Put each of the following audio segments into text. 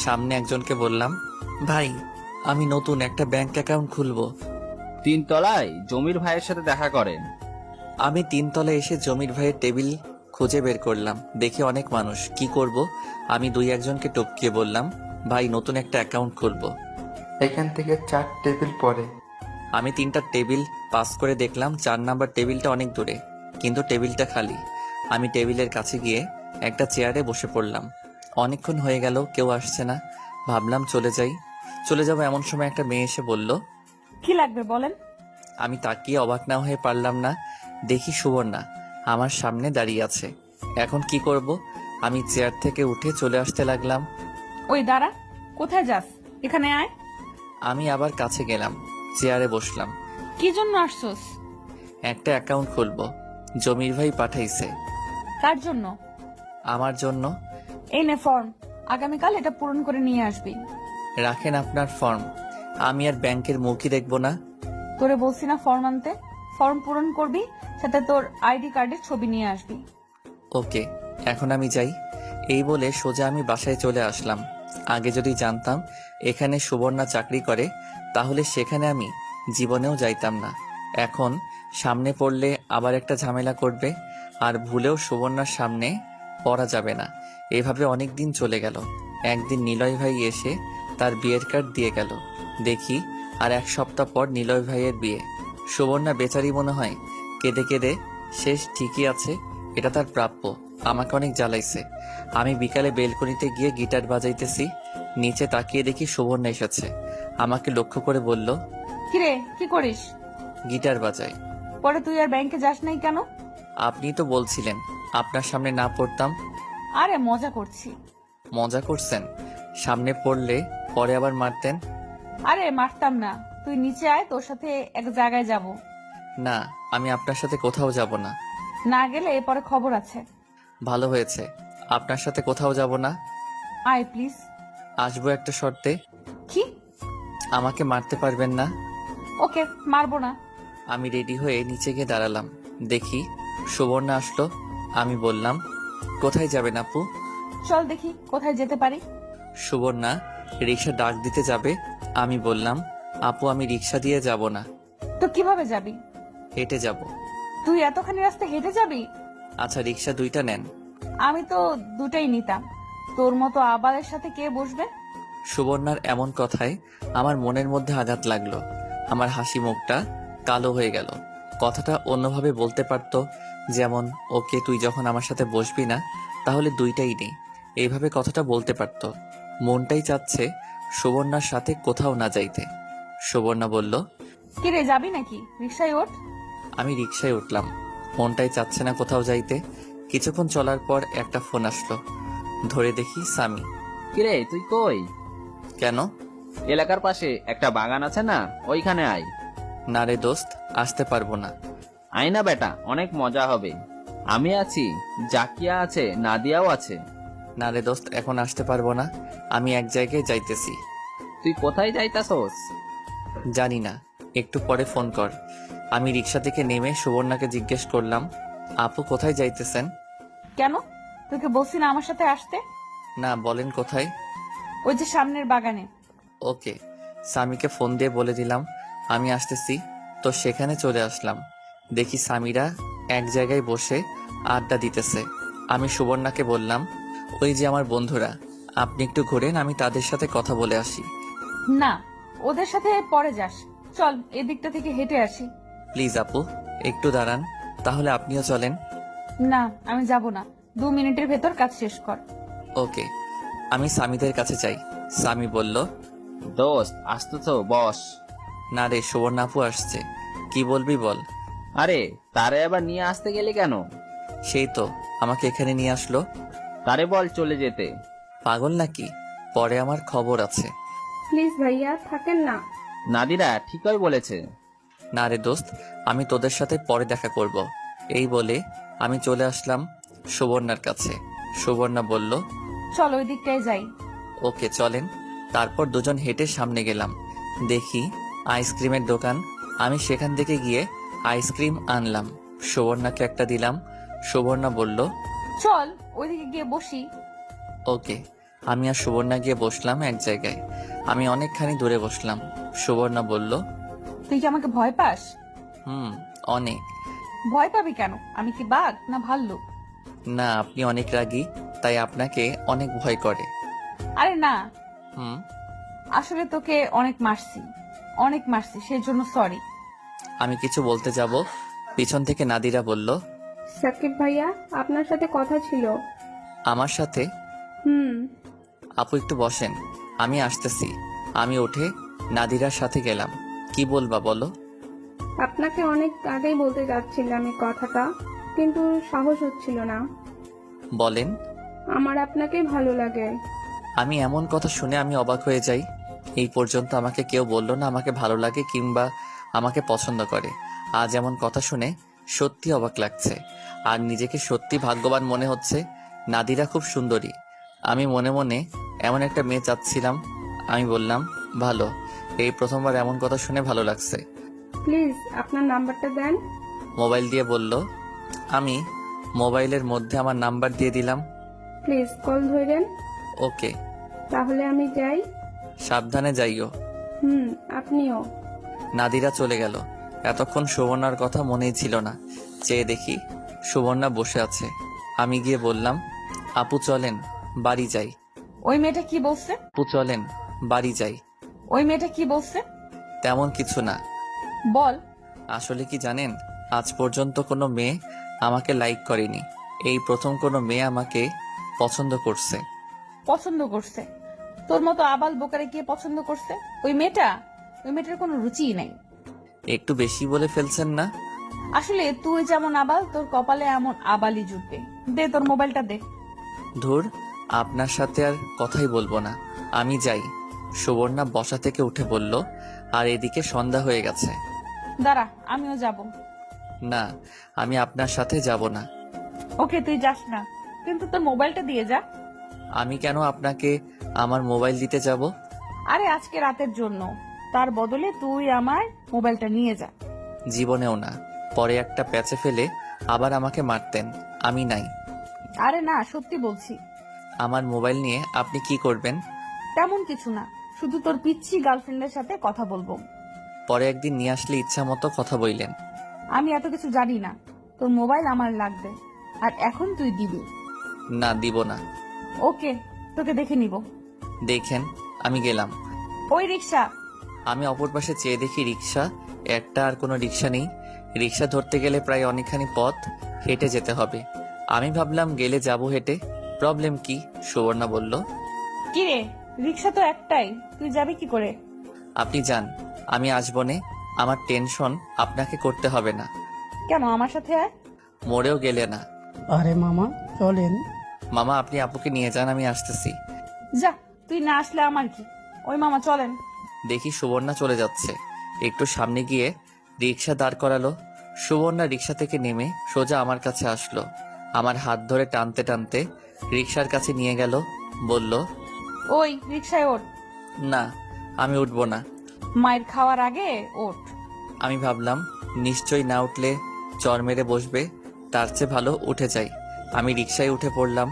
সামনে একজনকে বললাম, ভাই আমি নতুন একটা ব্যাংক অ্যাকাউন্ট খুলবো। 3 তলায় জমির ভাইয়ের সাথে দেখা করেন। আমি 3 তলায় এসে জমির ভাইয়ের টেবিল খুঁজে বের করলাম, দেখি অনেক মানুষ। কি করব? আমি 2-1জনকে টপকিয়ে বললাম, ভাই নতুন একটা অ্যাকাউন্ট খুলবো। এখান থেকে 4 টেবিল পরে। আমি 3টা টেবিল পাস করে দেখলাম 4 নাম্বার টেবিলটা অনেক দূরে, কিন্তু টেবিলটা খালি। আমি টেবিলের কাছে গিয়ে একটা চেয়ারে বসে পড়লাম। অনেকক্ষণ হয়ে গেল, কেউ আসছে না। ভাবলাম চলে যাব এমন সময় একটা মেয়ে এসে বলল, কি লাগবে বলেন। আমি তাকিয়ে অবাক না হয়ে পারলাম না। দেখি সুবর্ণা আমার সামনে দাঁড়িয়ে আছে। এখন কি করব? আমি চেয়ার থেকে উঠে চলে আসতে লাগলাম। ওই দাঁড়া, কোথায় যাস? এখানে আয়। আমি আবার কাছে গেলাম, চেয়ারে বসলাম। কি জন্য আসছস? একটা অ্যাকাউন্ট খুলবো, জমির ভাই পাঠাইছে। কার জন্য? আমার জন্য। এই নে ফর্ম, আগামীকাল এটা পূরণ করে নিয়ে আসবি। রাখেন আপনার ফর্ম, আমি আর ব্যাংকের মুখই দেখব না। তোরে বলছি না ফর্ম আনতে? ফর্ম পূরণ করবি, সাথে তোর আইডি কার্ডের ছবি নিয়ে আসবি। ওকে, এখন আমি যাই। এই বলে সোজা আমি বাসায় চলে আসলাম। আগে যদি জানতাম এখানে সুবর্ণা চাকরি করে, তাহলে সেখানে আমি জীবনেও যাইতাম না। এখন সামনে পড়লে আবার একটা ঝামেলা করবে, আর ভুলেও সুবর্ণার সামনে পড়া যাবে না। এভাবে অনেক দিন চলে গেল। একদিন নিলয় ভাই এসে তার বিয়ের কার্ড দিয়ে গেল। দেখি আর 1 সপ্তাহ পর নিলয় ভাইয়ের বিয়ে। সুবর্ণা বেচারি মনে হয় কেঁদে কেঁদে শেষ। ঠিকই আছে, এটা তার প্রাপ্য। আমাকে অনেক জ্বালাইছে। আমি বিকালে বেলকনিতে গিয়ে গিটার বাজাইতেছি, নিচে তাকিয়ে দেখি সুবর্ণা এসেছে। আমাকে লক্ষ্য করে বলল, কিরে কি করিস? গিটার বাজাই। পরে তুই আর ব্যাংকে যাস নাই কেন? আপনি তো বলছিলেন আপনার সামনে না পড়তাম। আরে মজা করছি। মজা করছেন? সামনে পড়লে পরে আবার মারতেন। আরে মারতাম না, তুই নিচে আয়, তোর সাথে এক জায়গায় যাব। না, আমি আপনার সাথে কোথাও যাব না। না গেলে এরপরে খবর আছে। ভালো হয়েছে, আপনার সাথে কোথাও যাব না। আয় প্লিজ। আসবো একটা শর্তে। কি? আমাকে মারতে পারবেন না। ওকে, মারবো না। আমি রেডি হয়ে নিচে গিয়ে দাঁড়ালাম। দেখি সুবর্ণা আসলো। আমি বললাম, কোথায় যাবেন আপু? চল দেখি কোথায় যেতে পারি। সুবর্ণা রিক্সা ডাক দিতে যাবে। আমি বললাম, আপু আমি রিক্সা দিয়ে যাব না, তো কিভাবে যাবি? হেঁটে যাব। তুই এতখানি রাস্তা হেঁটে যাবি? আচ্ছা রিক্সা 2টা নেন। আমি তো দুটাই নিতাম। তোর মতো আবালের সাথে কে বসবে? সুবর্ণার এমন কথায় আমার মনের মধ্যে আঘাত লাগলো। আমার হাসি মুখটা কালো হয়ে গেল। কথাটা অন্যভাবে বলতে পারতো, যেমন, ওকে তুই যখন আমার সাথে বসবি না তাহলে 2টাই নেই। এইভাবে কথাটা বলতে পারতো। মনটাই চাচ্ছে সুবর্ণার সাথে কোথাও না যাইতে। সুবর্ণা বলল, কিরে যাবি নাকি? রিক্সায় ওঠ। আমি রিক্সায় উঠলাম। মনটাই চাচ্ছে না কোথাও যাইতে। কিছুক্ষণ চলার পর একটা ফোন আসলো। ধরে দেখি সামি। কিরে তুই কই? কেন? এলাকার পাশে একটা বাগান আছে না, ওইখানে আয়। না রে দোস্ত, আসতে পারবো না। আয় না বেটা, অনেক মজা হবে। আমি আছি, জাকিয়া আছে, নাদিয়াও আছে। না রে দোস্ত, এখন আসতে পারবো না। আমি এক জায়গায় যাইতেছি। তুই কোথায় যাইতাছস? জানি না, একটু পরে ফোন কর। আমি রিক্সা থেকে নেমে সুবর্ণাকে জিজ্ঞেস করলাম, আপু কোথায় যাইতেছেন? কেন? তোকে বলছি না আমার সাথে আসতে? না, বলেন কোথায়। ওই যে সামনের বাগানে। ওকে। সামিকে ফোন দিয়ে বলে দিলাম আমি আসতেছি। তো সেখানে চলে আসলাম। দেখি সামিরা এক জায়গায় বসে আড্ডা দিতেছে। আমি সুবর্ণাকে বললাম, ওই যে আমার বন্ধুরা, আপনি একটু ঘুরেন, আমি তাদের সাথে কথা বলে আসি। না, ওদের সাথে পরে যাস। চল এদিকটা থেকে হেঁটে আসি। প্লিজ আপু, একটু দাঁড়ান, তাহলে আপনিও চলেন। না, আমি যাব না। 2 মিনিটের ভেতর কাজ শেষ কর। ওকে। আমি সামিদের কাছে চাই। সামি বলল, দোস্ত আসতেছ, বস। না রে, সুবর্ণা আপু আসছে। কি বলবি বল। আরে তারে আবার নিয়ে আসতে গেলি কেন? সেই তো আমাকে এখানে নিয়ে আসলো। তারে বল চলে যেতে। পাগল নাকি? পরে আমার খবর আছে। প্লিজ ভাইয়া থাকেন না। নাদিরা ঠিকই বলেছে। না রে দোস্ত, আমি তোদের সাথে পরে দেখা করব। এই বলে আমি চলে আসলাম সুবর্ণার কাছে। সুবর্ণা বলল, চল ওই দিকটায় যাই। ওকে চলেন। তারপর দুজন হেঁটে সামনে গেলাম। দেখি আইসক্রিমের দোকান। আমি সেখান থেকে গিয়ে আইসক্রিম আনলাম, সুবর্ণাকে একটা দিলাম। সুবর্ণা বলল, চল ওইদিকে গিয়ে বসি। ওকে। আমি আর সুবর্ণা গিয়ে বসলাম এক জায়গায়। আমি অনেকখানি দূরে বসলাম। সুবর্ণা বলল, তুই কি আমাকে ভয় পাস? অনেক। ভয় পাবি কেন? আমি কি বাঘ না ভাল্লুক? না, আপনি অনেক রাগী, তাই আপনাকে অনেক ভয় করে। আরে না, হুম আসলে তোকে অনেক মারছি, সেই জন্য সরি। আমি কিছু বলতে যাব, পিছন থেকে নাদিরা বলল, সাকিব ভাইয়া আপনার সাথে কথা ছিল। আমার সাথে? হুম। আপু একটু বসেন, আমি আসতেছি। আমি উঠে নাদিরার সাথে গেলাম। কি বলবা বলো? আপনাকে অনেক আগেই বলতে যাচ্ছিলাম এই কথাটা, কিন্তু সাহস হচ্ছিল না। বলেন। আমার আপনাকে ভালো লাগে। আমি এমন কথা শুনে আমি অবাক হয়ে যাই। এই পর্যন্ত আমাকে কেউ বললো না আমাকে ভালো লাগে কিংবা আমাকে পছন্দ করে। আজ এমন কথা শুনে সত্যি অবাক লাগছে, আর নিজেকে সত্যি ভাগ্যবান মনে হচ্ছে। নাদিরা খুব সুন্দরী। আমি মনে মনে এমন একটা মেয়ে চাচ্ছিলাম। আমি বললাম, ভালো। এই প্রথমবার এমন কথা শুনে ভালো লাগছে। প্লিজ আপনার নাম্বারটা দেন। মোবাইল দিয়ে বলল। আমি মোবাইলের মধ্যে আমার নাম্বার দিয়ে দিলাম। প্লিজ কল ধরেন। ওকে। তাহলে আমি যাই। সাবধানে যাইও। আপনিও। নাদিরা চলে গেল। এতক্ষণ সুবর্ণার কথা মনেই ছিল না। চেয়ে দেখি সুবর্ণা বসে আছে। আমি গিয়ে বললাম, আপু চলেন বাড়ি যাই। ওই মেয়েটা কি বলছে? আপু চলেন বাড়ি যাই। ওই মেয়েটা কি বলছে? তেমন কিছু না। বল। আসলে কি জানেন, আজ পর্যন্ত কোনো মেয়ে আমাকে লাইক করেনি। এই প্রথম কোনো মেয়ে আমাকে পছন্দ করছে। পছন্দ করছে? তোর মতো আবাল বোকারে গিয়ে পছন্দ করছে? ওই মেয়েটার কোনো রুচিই নাই। একটু বেশি বলে ফেলছেন না? আসলে তুই যেমন আবাল, তোর কপালে এমন আবালই জুটবে। দে তোর মোবাইলটা দে। ধুর, আপনার সাথে আর কথাই বলবো না, আমি যাই। সুবর্ণা বসা থেকে উঠে বলল, আর এদিকে সন্ধ্যা হয়ে গেছে। দাঁড়া, আমিও যাব। না, আমি আপনার সাথে যাব না। ওকে, তুই যাস না, কিন্তু তোর মোবাইলটা দিয়ে যা। আমি কেন আপনাকে আমার মোবাইল দিতে যাব? আরে আজকে রাতের জন্য, তার বদলে তুই আমার মোবাইলটা নিয়ে যা। জীবনেও না। পরে একটা প্যাচে ফেলে আবার আমাকে মারতেন। আমি নাই। আরে না, সত্যি বলছি। আমার মোবাইল নিয়ে আপনি কি করবেন? তেমন কিছু না, শুধু তোর পিচ্ছি গার্লফ্রেন্ডের সাথে কথা বলবো। পরে একদিন নিয়ে আসলে ইচ্ছা মতো কথা বললেন। আমি এত কিছু জানি না। তোর মোবাইল আমার লাগবে, আর এখন তুই দিবি। না, দিব না। ওকে, তোকে দেখে নিব। দেখেন, আমি গেলাম। ওই রিক্সা। আমি অপর পাশে চেয়ে দেখি রিক্সা একটা, আর কোনো রিক্সা নেই। রিক্সা ধরতে গেলে প্রায় অনেকখানি পথ হেঁটে যেতে হবে। আমি ভাবলাম গেলে যাব হেঁটে, প্রবলেম কি? সুবর্ণা বলল, কি রে, রিক্সা তো একটাই, তুই যাবি কি করে? আপনি যান, আমি আসবো নে। আমার টেনশন আপনাকে করতে হবে না। কেন, আমার সাথে আয়। মরেও গেলে না। আরে মামা চলেন। মামা, আপনি আপুকে নিয়ে যান, আমি আসতেছি। যা, তুই না আসলে আমার কি। ওই মামা চলেন। দেখি সুবর্ণা চলে যাচ্ছে। একটু সামনে গিয়ে রিক্সা দাঁড় করালো। সুবর্ণা রিক্সা থেকে নেমে সোজা আমার কাছে আসলো। আমার হাত ধরে টানতে টানতে রিক্সার কাছে নিয়ে গেল। বলল, ওই রিক্সায় ওঠ। না, আমি উঠবো না। মায়ের খাওয়ার আগে ওঠ। আমি ভাবলাম নিশ্চয়ই না উঠলে চর মেরে বসবে, তার চেয়ে ভালো উঠে যাই। আমি রিক্সায় উঠে পড়লাম।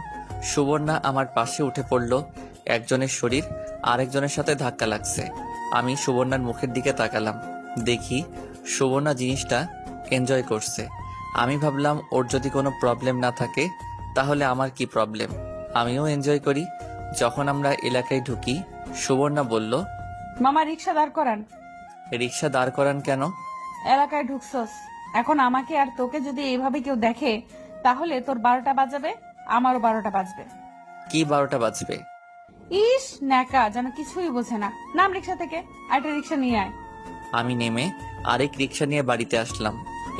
সুবর্ণা আমার পাশে উঠে পড়ল। একজনের শরীর আরেকজনের সাথে ধাক্কা লাগছে। আমি সুবর্ণার মুখের দিকে তাকালাম। দেখি সুবর্ণা জিনিসটা এনজয় করছে। আমি ভাবলাম ওর যদি কোনো প্রবলেম না থাকে তাহলে আমার কি প্রবলেম, আমিও এনজয় করি। যখন আমরা এলাকায় ঢুকি, সুবর্ণা বলল, মামা রিক্সা দাঁড় করান। রিক্সা দাঁড় করান কেন? এলাকায় ঢুকছস, এখন আমাকে আর তোকে যদি এইভাবে কেউ দেখে, তাহলে তোর 12টা বাজাবে, আমারও 12টা বাজবে। কি 12টা বাজবে? ইস ন্যাকা, যেন কিছুই বোঝে না। নাম রিক্সা থেকে, আরেকটা রিক্সা নিয়ে আয়। আমি নেমে আরেক রিক্সা নিয়ে বাড়িতে আসলাম।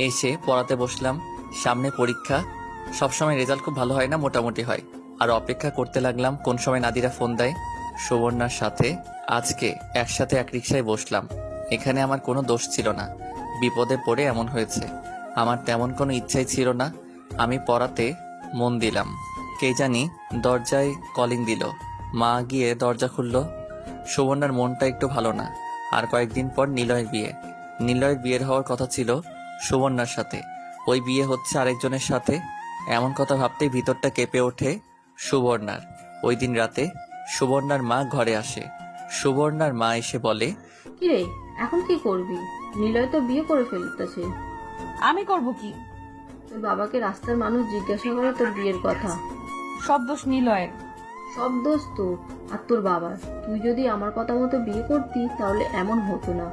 এসে পড়াতে বসলাম। সামনে পরীক্ষা। সবসময় রেজাল্ট খুব ভালো হয় না, মোটামুটি হয়। আর অপেক্ষা করতে লাগলাম কোন সময় নাদিরা ফোন দেয়। সুবর্ণার সাথে আজকে একসাথে এক রিক্সায় বসলাম। এখানে আমার কোনো দোষ ছিল না, বিপদে পড়ে এমন হয়েছে। আমার তেমন কোনো ইচ্ছাই ছিল না। আমি পড়াতে মন দিলাম। কে জানি দরজায় কলিং দিল। মা গিয়ে দরজা খুলল। সুবর্ণার মনটা একটু ভালো না। আর কয়েকদিন পর নিলয়ের বিয়ে। নিলয়ের বিয়ের হওয়ার কথা ছিল সুবর্ণার সাথে, ওই বিয়ে হচ্ছে আরেকজনের সাথে। এমন কথা ভাবতেই ভিতরটা কেঁপে ওঠে সুবর্ণার। ওই দিন রাতে সুবর্ণার মা ঘরে আসে। সুবর্ণার মা এসে বলে, কিরে এখন কি করবি? নিলয় তো বিয়ে করে ফেলতেছে। আমি করব কি? তোর বাবাকে রাস্তার মানুষ জিজ্ঞাসা করে তোর বিয়ের কথা। সব দোষ নিলয়ের। সব দোষ তোর আর তোর বাবার। তুই যদি আমার কথা মতো বিয়ে করতি তাহলে এমন হতো না।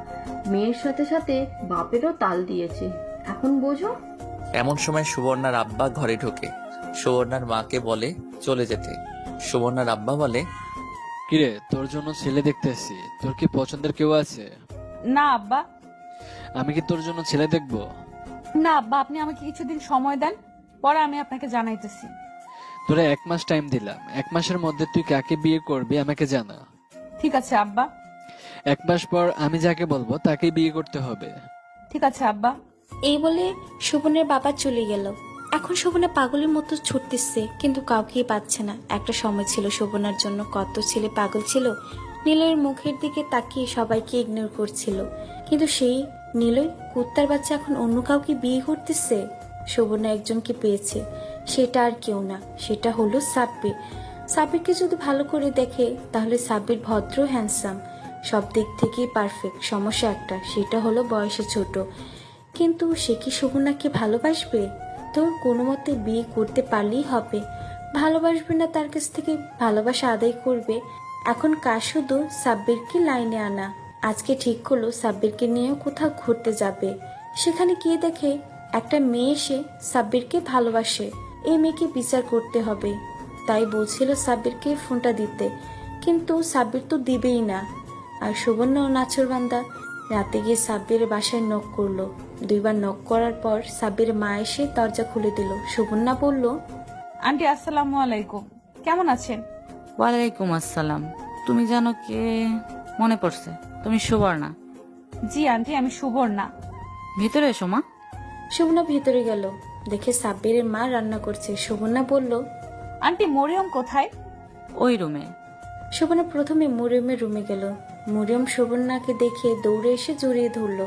মেয়ের সাথে সাথে বাপেরও তাল দিয়েছে, এখন বোঝো। এমন সময় সুবর্ণার আব্বা ঘরে ঢোকে। সুবর্ণার মাকে বলে চলে যেতে। সুবর্ণার আব্বা বলে, কিরে, তোর জন্য ছেলে দেখতেছি, তোর কি পছন্দের কেউ আছে? না আব্বা। আমি কি তোর জন্য ছেলে দেখবো? না আব্বা, আপনি আমাকে কিছুদিন সময় দেন, পরে আমি আপনাকে জানাইতেছি। তোরা 1 মাস টাইম দিলাম, 1 মাসের মধ্যে তুই কাকে বিয়ে করবি আমাকে জানা। ঠিক আছে আব্বা। 1 মাস পর আমি যাকে বলবো তাকেই বিয়ে করতে হবে। ঠিক আছে আব্বা। এই বলে শোভনের বাবা চলে গেল। এখন শোভনা পাগলের মতো ছুটতেছে, কিন্তু কাউকেই পাচ্ছে না। একটা সময় ছিল শোভনার জন্য কত ছেলে পাগল ছিল। নীলয়ের মুখের দিকে তাকিয়ে সবাইকে ইগনোর করছিল, কিন্তু সেই নীলয় কুত্তার বাচ্চা এখন অন্য কাউকে বিয়ে করতেছে। শোভনা একজনকে পেয়েছে, সেটা আর কেউ না, সেটা হলো সাব্বির। সাব্বিরকে যদি ভালো করে দেখে তাহলে সাব্বির ভদ্র, হ্যান্ডসাম, সব দিক থেকেই পারফেক্ট। সমস্যা একটা, সেটা হলো বয়সে ছোট। কিন্তু সে কি শোভনাকে ভালোবাসবে? তো কোনো মতে বিয়ে করতে পারলেই হবে। ভালোবাসবে না তার কাছ থেকে ভালোবাসা আদায় করবে। এখন কাজ শুধু সাব্বিরকে লাইনে আনা। আজকে ঠিক করলো সাব্বিরকে নিয়ে কোথাও ঘুরতে যাবে। সেখানে গিয়ে দেখে একটা মেয়ে এসে সাব্বিরকে ভালোবাসে। এই মেয়েকে বিচার করতে হবে। তাই বলছিল সাব্বিরকে ফোনটা দিতে, কিন্তু সাব্বির তো দিবেই না। আর সুবর্ণ নাচরবান্দা রাতে গিয়ে সাব্বিরের বাসায় নক করলো। 2 বার নক করার পর সাব্বিরের মা এসে দরজা খুলে দিল। সুবর্ণা বলল, আন্টি আসসালামু আলাইকুম, কেমন আছেন? ওয়ালাইকুম আসসালাম। তুমি জানো কে? মনে পড়ছে, তুমি সুবর্ণা। জি আন্টি, আমি সুবর্ণা। ভিতরে এসো মা। সুবর্ণা ভেতরে গেল, দেখে সাব্বিরের মা রান্না করছে। সুবর্ণা বলল, আন্টি মরিয়ম কোথায়? ওই রুমে। সুবর্ণা প্রথমে মরিয়মের রুমে গেল। মরিয়ম সুবর্ণাকে দেখে দৌড়ে এসে জড়িয়ে ধরলো।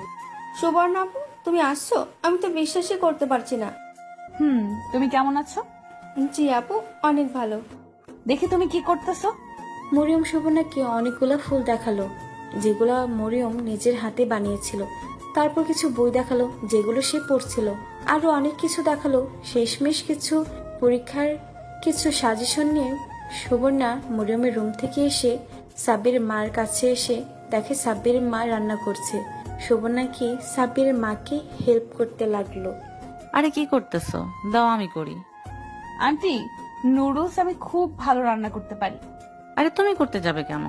সুবর্ণা আপু, তুমি আসছো? আমি তো বিশ্বাসই করতে পারছি না। তুমি কেমন আছো? জি আপু, অনেক ভালো। দেখি তুমি কি করতেছো। মরিয়ম সুবর্ণাকে অনেকগুলা ফুল দেখালো, যেগুলো মরিয়ম নিজের হাতে বানিয়েছিল। তারপর কিছু বই দেখালো, যেগুলো সে পড়ছিল। আরো অনেক কিছু দেখালো। শেষমেশ কিছু পরীক্ষার কিছু সাজেশন নিয়ে সুবর্ণা মরিয়মের রুম থেকে এসে সাব্বিরের মার কাছে এসে দেখে সাব্বিরের মা রান্না করছে। সুবর্ণা কি সাব্বিরের মাকে হেল্প করতে লাগলো। আরে কি করতেছো? দাও আমি করি। আন্টি, নুডলস আমি খুব ভালো রান্না করতে পারি। আরে তুমি করতে যাবে কেন?